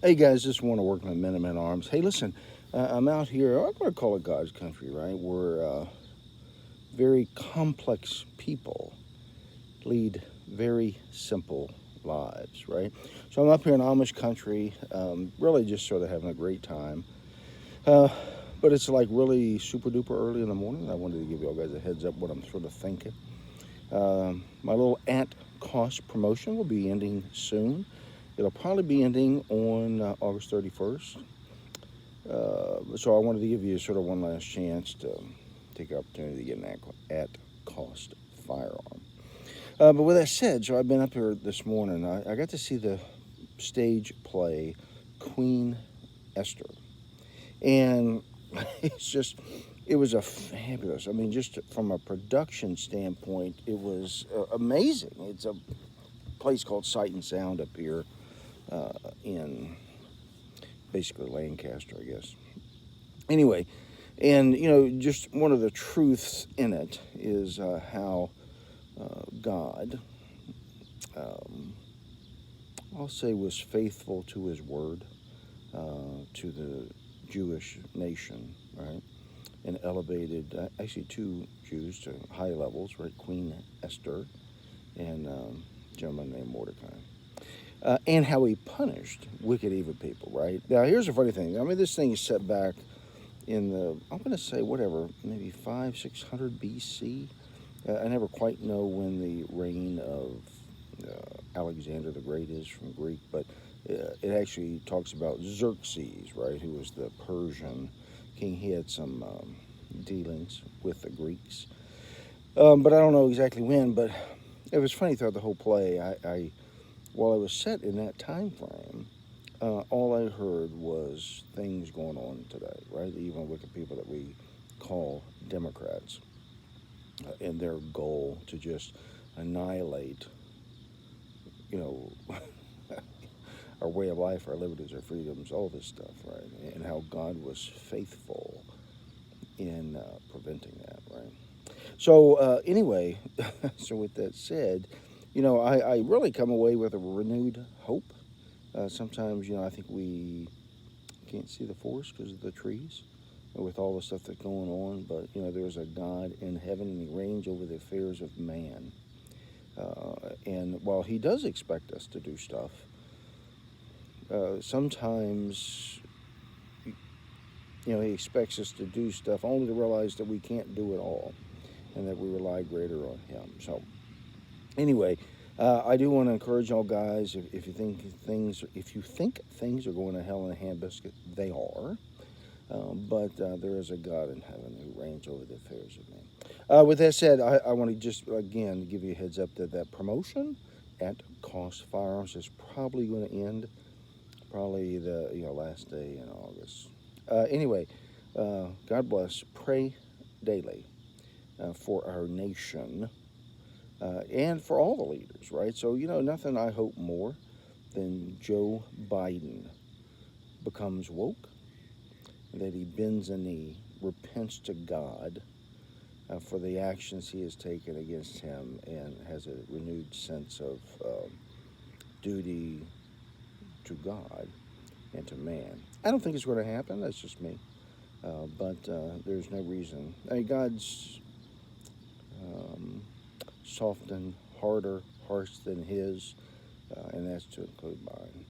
Hey guys, just want to work my Minuteman Arms. Hey, listen, I'm out here. I'm going to call it God's country, right? Where very complex people lead very simple lives, right? So I'm up here in Amish country, really just sort of having a great time. Uh, but it's like really super duper early in the morning. I wanted to give you all guys a heads up what I'm sort of thinking. My little at cost promotion will be ending soon. It'll probably be ending on August 31st. So I wanted to give you sort of one last chance to take the opportunity to get an at cost firearm. But with that said, so I've been up here this morning. I got to see the stage play Queen Esther. And it's just, it was a fabulous, I mean, just from a production standpoint, it was amazing. It's a place called Sight and Sound up here in basically Lancaster, I guess. Anyway, and just one of the truths in it is how God, um, I'll say, was faithful to his word to the Jewish nation, right? And elevated actually two Jews to high levels, right? Queen Esther and a gentleman named Mordecai. And how he punished wicked, evil people, right? Now, here's the funny thing. I mean, this thing is set back in the, I'm going to say, whatever, maybe 600 BC. I never quite know when the reign of Alexander the Great is from Greek, but it actually talks about Xerxes, right, who was the Persian king. He had some dealings with the Greeks, but I don't know exactly when. But it was funny throughout the whole play. While it was set in that time frame, all I heard was things going on today, right? Even with the people that we call Democrats, and their goal to just annihilate, you know, our way of life, our liberties, our freedoms, all this stuff, right? And how God was faithful in preventing that, right? So anyway, so with that said, I really come away with a renewed hope. Sometimes, I think we can't see the forest because of the trees with all the stuff that's going on, but, there's a God in heaven and he reigns over the affairs of man. And while he does expect us to do stuff, sometimes, he expects us to do stuff only to realize that we can't do it all and that we rely greater on him. So, anyway, I do want to encourage y'all guys. If you think things are going to hell in a handbasket, they are. But there is a God in heaven who reigns over the affairs of men. With that said, I want to just again give you a heads up that that promotion at Cost Firearms is probably going to end probably the last day in August. Anyway, God bless. Pray daily for our nation and for all the leaders, right? So, nothing I hope more than Joe Biden becomes woke, that he bends a knee, repents to God for the actions he has taken against him, and has a renewed sense of duty to God and to man. I don't think it's going to happen. That's just me. But there's no reason. I mean, God's um, soft and harder hearts than his, and that's to include mine.